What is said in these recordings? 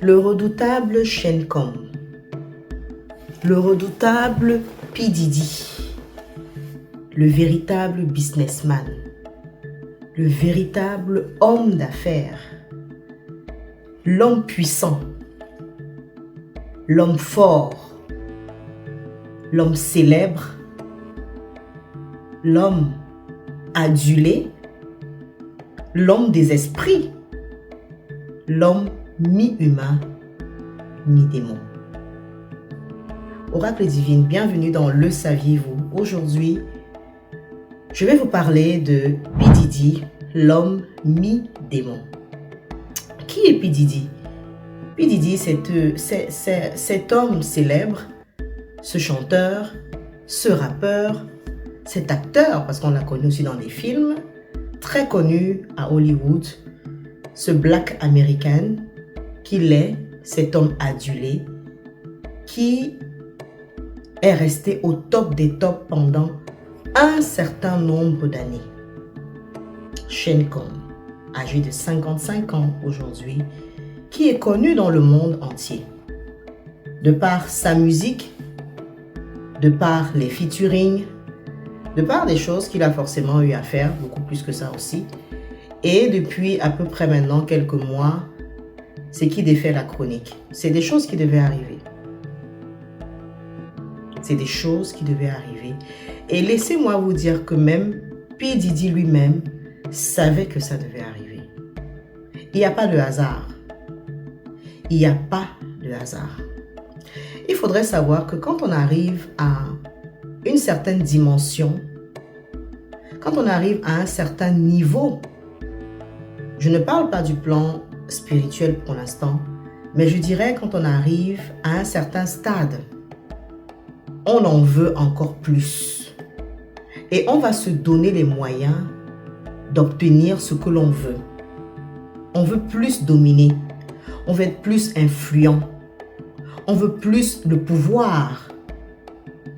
Le redoutable Sean Combs, le redoutable P. Diddy, le véritable businessman, le véritable homme d'affaires, l'homme puissant, l'homme fort, l'homme célèbre, l'homme adulé, l'homme des esprits, l'homme mi-humain, mi-démon. Oracle divine, bienvenue dans Le Saviez-vous. Aujourd'hui, je vais vous parler de P. Diddy, l'homme mi-démon. Qui est P. Diddy? P. Diddy, c'est cet homme célèbre, ce chanteur, ce rappeur, cet acteur, parce qu'on l'a connu aussi dans des films, très connu à Hollywood, ce black américain qu'il est, cet homme adulé, qui est resté au top des tops pendant un certain nombre d'années. Sean Combs, âgé de 55 ans aujourd'hui, qui est connu dans le monde entier. De par sa musique, de par les featuring, de par des choses qu'il a forcément eu à faire, beaucoup plus que ça aussi. Et depuis à peu près maintenant quelques mois, c'est qui défait la chronique. C'est des choses qui devaient arriver. C'est des choses qui devaient arriver. Et laissez-moi vous dire que même P. Diddy lui-même savait que ça devait arriver. Il n'y a pas de hasard. Il n'y a pas de hasard. Il faudrait savoir que quand on arrive à une certaine dimension, quand on arrive à un certain niveau, je ne parle pas du plan spirituel pour l'instant, mais je dirais quand on arrive à un certain stade, on en veut encore plus. Et on va se donner les moyens d'obtenir ce que l'on veut. On veut plus dominer. On veut être plus influent. On veut plus le pouvoir.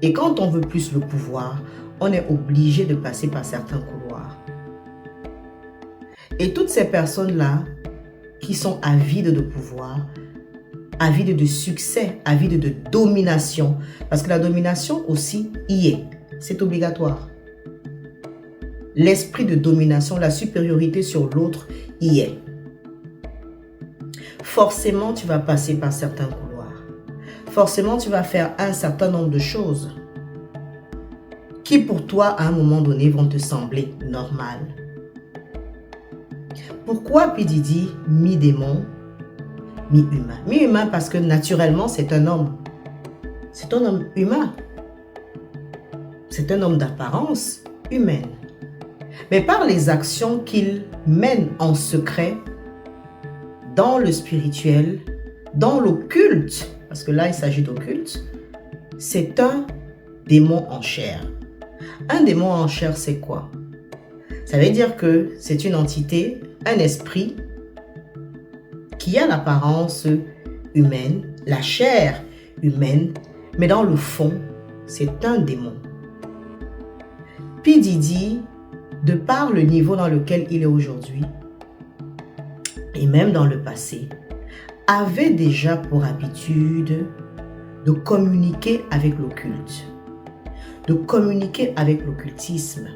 Et quand on veut plus le pouvoir, on est obligé de passer par certains couloirs. Et toutes ces personnes-là qui sont avides de pouvoir, avides de succès, avides de domination, parce que la domination aussi y est, c'est obligatoire. L'esprit de domination, la supériorité sur l'autre y est. Forcément, tu vas passer par certains couloirs. Forcément, tu vas faire un certain nombre de choses qui pour toi, à un moment donné, vont te sembler normales. Pourquoi P. Diddy, mi-démon, mi-humain? Mi-humain parce que naturellement, c'est un homme. C'est un homme humain. C'est un homme d'apparence humaine. Mais par les actions qu'il mène en secret, dans le spirituel, dans l'occulte, parce que là, il s'agit d'occulte, c'est un démon en chair. Un démon en chair, c'est quoi? Ça veut dire que c'est une entité, un esprit qui a l'apparence humaine, la chair humaine, mais dans le fond, c'est un démon. P. Diddy, de par le niveau dans lequel il est aujourd'hui, et même dans le passé, avait déjà pour habitude de communiquer avec l'occulte, de communiquer avec l'occultisme.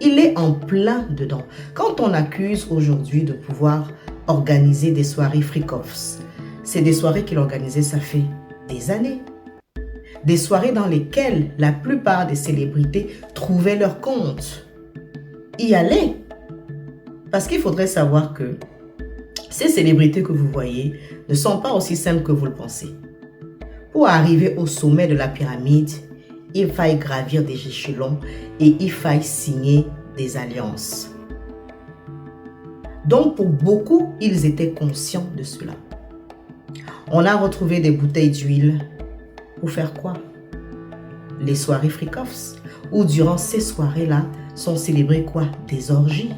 Il est en plein dedans. Quand on accuse aujourd'hui de pouvoir organiser des soirées freak-offs, c'est des soirées qu'il organisait, ça fait des années. Des soirées dans lesquelles la plupart des célébrités trouvaient leur compte. Y allaient. Parce qu'il faudrait savoir que ces célébrités que vous voyez ne sont pas aussi simples que vous le pensez. Pour arriver au sommet de la pyramide, il faille gravir des échelons et il faille signer des alliances. Donc pour beaucoup, ils étaient conscients de cela. On a retrouvé des bouteilles d'huile pour faire quoi? Les soirées freak-offs, où durant ces soirées-là sont célébrées quoi? Des orgies.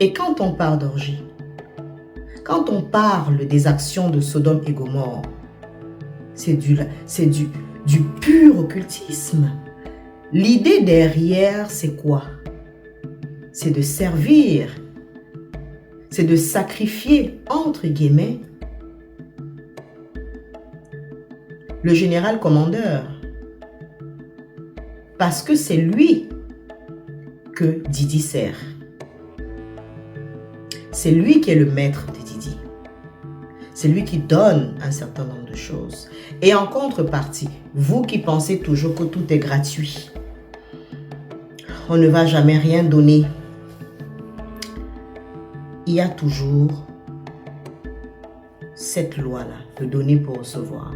Et quand on parle d'orgies, quand on parle des actions de Sodome et Gomorrhe, c'est du pur occultisme. L'idée derrière, c'est quoi? C'est de servir, c'est de sacrifier, entre guillemets, le général commandeur. Parce que c'est lui que Didi sert. C'est lui qui est le maître de Didi. C'est lui qui donne un certain nombre de choses. Et en contrepartie, vous qui pensez toujours que tout est gratuit, on ne va jamais rien donner. Il y a toujours cette loi-là, de donner pour recevoir.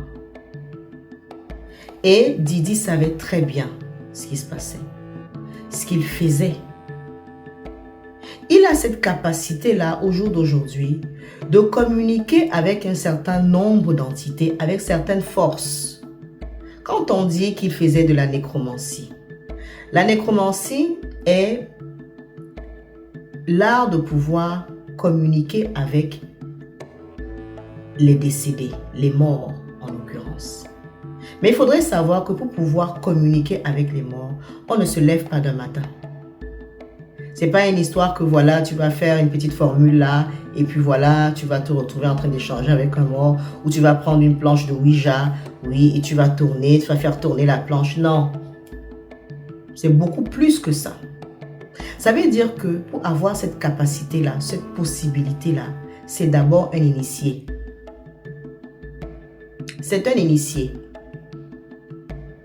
Et Didi savait très bien ce qui se passait, ce qu'il faisait. Il a cette capacité-là, au jour d'aujourd'hui, de communiquer avec un certain nombre d'entités, avec certaines forces. Quand on dit qu'il faisait de la nécromancie est l'art de pouvoir communiquer avec les décédés, les morts en l'occurrence. Mais il faudrait savoir que pour pouvoir communiquer avec les morts, on ne se lève pas d'un matin. C'est pas une histoire que voilà, tu vas faire une petite formule là, et puis voilà, tu vas te retrouver en train d'échanger avec un mort, ou tu vas prendre une planche de Ouija, oui, et tu vas tourner, tu vas faire tourner la planche. Non. C'est beaucoup plus que ça. Ça veut dire que pour avoir cette capacité-là, cette possibilité-là, c'est d'abord un initié. C'est un initié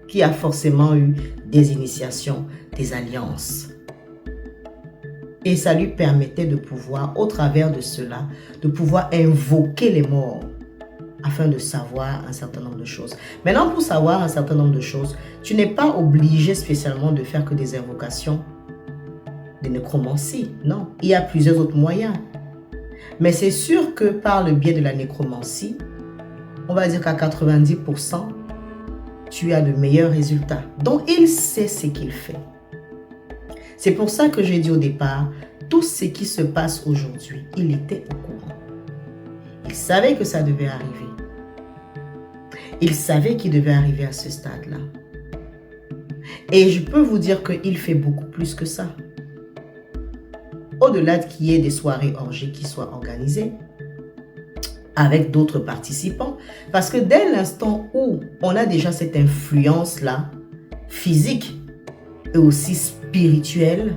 qui a forcément eu des initiations, des alliances. Et ça lui permettait de pouvoir, au travers de cela, de pouvoir invoquer les morts afin de savoir un certain nombre de choses. Maintenant, pour savoir un certain nombre de choses, tu n'es pas obligé spécialement de faire que des invocations de nécromancie. Non, il y a plusieurs autres moyens. Mais c'est sûr que par le biais de la nécromancie, on va dire qu'à 90%, tu as de meilleurs résultats. Donc, il sait ce qu'il fait. C'est pour ça que j'ai dit au départ, tout ce qui se passe aujourd'hui, il était au courant. Il savait que ça devait arriver. Il savait qu'il devait arriver à ce stade-là. Et je peux vous dire qu'il fait beaucoup plus que ça. Au-delà qu'il y ait des soirées orgies qui soient organisées, avec d'autres participants, parce que dès l'instant où on a déjà cette influence-là, physique et aussi spirituelle,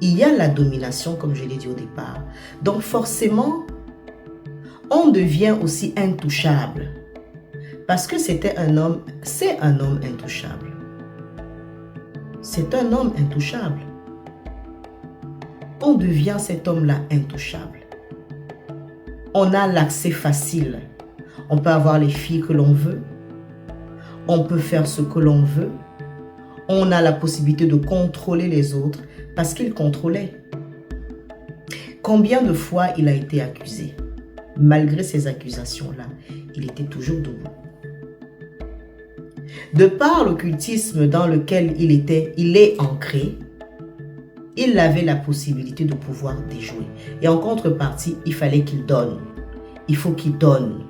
il y a la domination, comme je l'ai dit au départ. Donc forcément, on devient aussi intouchable. Parce que c'est un homme intouchable. C'est un homme intouchable. On devient cet homme-là intouchable. On a l'accès facile. On peut avoir les filles que l'on veut. On peut faire ce que l'on veut. On a la possibilité de contrôler les autres parce qu'il contrôlait. Combien de fois il a été accusé? Malgré ces accusations-là, il était toujours debout. De par l'occultisme dans lequel il est ancré, il avait la possibilité de pouvoir déjouer. Et en contrepartie, il fallait qu'il donne. Il faut qu'il donne.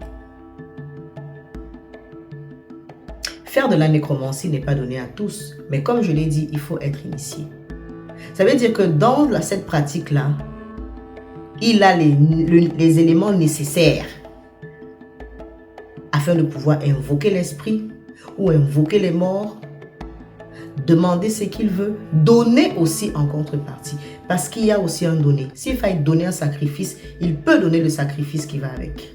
Faire de la nécromancie n'est pas donné à tous. Mais comme je l'ai dit, il faut être initié. Ça veut dire que dans cette pratique-là, il a les éléments nécessaires afin de pouvoir invoquer l'esprit ou invoquer les morts, demander ce qu'il veut, donner aussi en contrepartie. Parce qu'il y a aussi un donner. S'il faille donner un sacrifice, il peut donner le sacrifice qui va avec.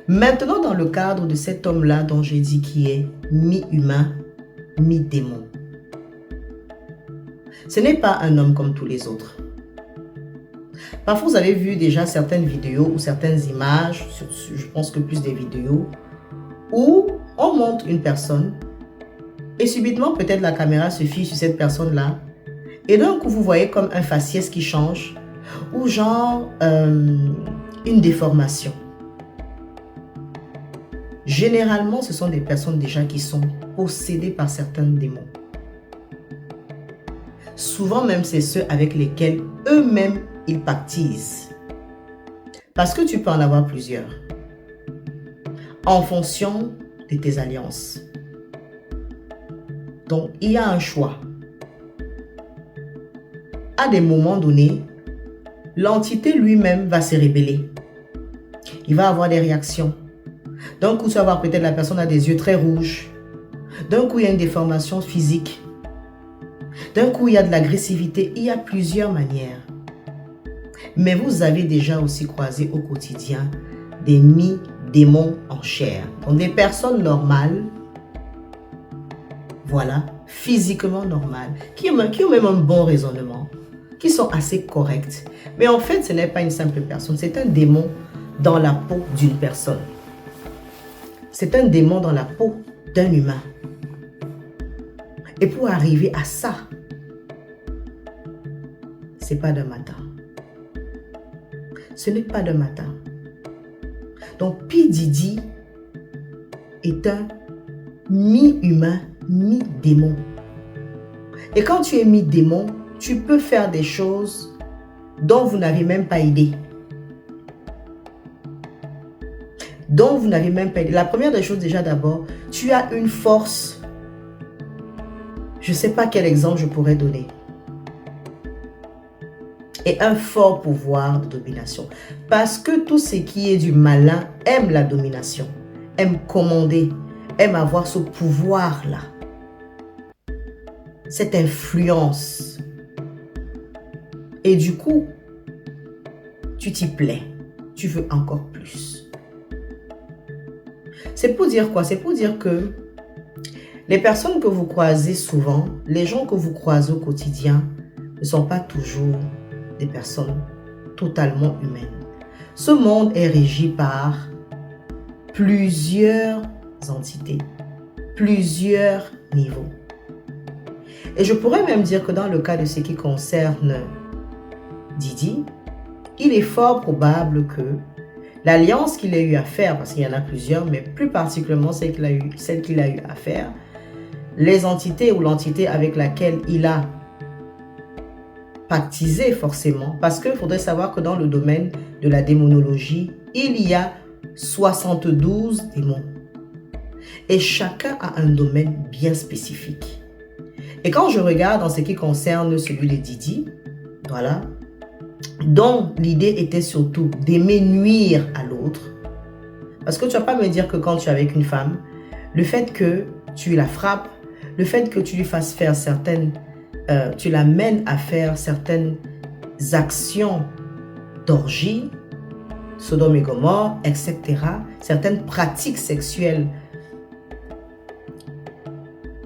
Maintenant, dans le cadre de cet homme-là dont j'ai dit qu'il est mi-humain, mi-démon. Ce n'est pas un homme comme tous les autres. Parfois, vous avez vu déjà certaines vidéos ou certaines images, je pense que plus des vidéos, où on montre une personne et subitement, peut-être la caméra se fiche sur cette personne-là et d'un coup, vous voyez comme un faciès qui change ou genre une déformation. Généralement, ce sont des personnes déjà qui sont possédées par certains démons. Souvent même, c'est ceux avec lesquels eux-mêmes, ils pactisent. Parce que tu peux en avoir plusieurs. En fonction de tes alliances. Donc, il y a un choix. À des moments donnés, l'entité lui-même va se rébeller. Il va avoir des réactions. D'un coup, tu vas voir peut-être la personne a des yeux très rouges. D'un coup, il y a une déformation physique. D'un coup, il y a de l'agressivité. Il y a plusieurs manières. Mais vous avez déjà aussi croisé au quotidien des mi-démons en chair. Donc des personnes normales, voilà, physiquement normales, qui ont même un bon raisonnement, qui sont assez correctes. Mais en fait, ce n'est pas une simple personne, c'est un démon dans la peau d'une personne. C'est un démon dans la peau d'un humain. Et pour arriver à ça, c'est pas d'un matin. Ce n'est pas d'un matin. Donc, P. Diddy est un mi-humain, mi-démon. Et quand tu es mi-démon, tu peux faire des choses dont vous n'avez même pas idée. Dont vous n'avez même pas idée. La première des choses, déjà d'abord, tu as une force. Je ne sais pas quel exemple je pourrais donner. Et un fort pouvoir de domination. Parce que tout ce qui est du malin aime la domination, aime commander, aime avoir ce pouvoir-là. Cette influence. Et du coup, tu t'y plais. Tu veux encore plus. C'est pour dire quoi? C'est pour dire que les personnes que vous croisez souvent, les gens que vous croisez au quotidien, ne sont pas toujours des personnes totalement humaines. Ce monde est régi par plusieurs entités, plusieurs niveaux. Et je pourrais même dire que dans le cas de ce qui concerne Diddy, il est fort probable que l'alliance qu'il a eu à faire, parce qu'il y en a plusieurs, mais plus particulièrement celle qu'il a eu à faire, les entités ou l'entité avec laquelle il a pactisé forcément, parce qu'il faudrait savoir que dans le domaine de la démonologie, il y a 72 démons. Et chacun a un domaine bien spécifique. Et quand je regarde en ce qui concerne celui de Diddy, voilà, dont l'idée était surtout d'aimer nuire à l'autre. Parce que tu ne vas pas me dire que quand tu es avec une femme, le fait que tu la frappes, le fait que tu lui fasses faire tu l'amènes à faire certaines actions d'orgie, Sodome et Gomorrhe, etc., certaines pratiques sexuelles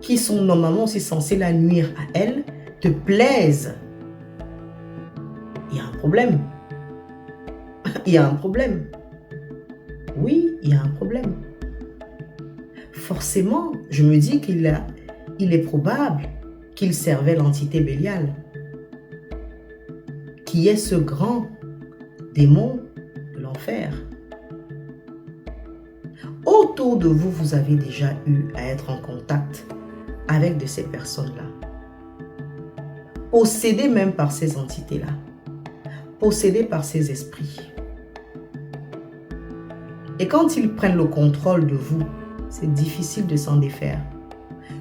qui sont normalement aussi censées la nuire à elle, te plaisent. Il y a un problème. Il y a un problème. Oui, il y a un problème. Forcément, je me dis qu'il est probable qu'il servait l'entité Bélial, qui est ce grand démon de l'enfer. Autour de vous, vous avez déjà eu à être en contact avec de ces personnes-là. Possédés même par ces entités-là. Possédés par ces esprits. Et quand ils prennent le contrôle de vous, c'est difficile de s'en défaire.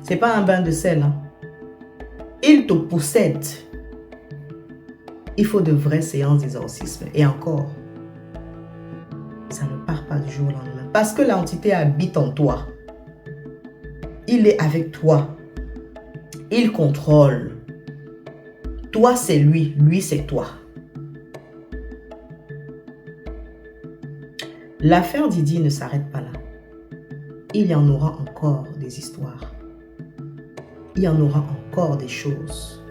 C'est pas un bain de sel, hein. Ils te possèdent. Il faut de vraies séances d'exorcisme. Et encore, ça ne part pas du jour au lendemain. Parce que l'entité habite en toi. Il est avec toi. Il contrôle. Toi, c'est lui. Lui, c'est toi. L'affaire Diddy ne s'arrête pas là. Il y en aura encore des histoires. Il y en aura encore des choses.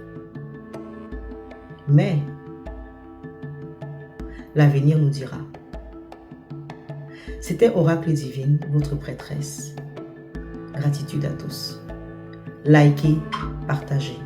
Mais l'avenir nous dira. C'était Oracle Divine, votre prêtresse. Gratitude à tous. Likez, partagez.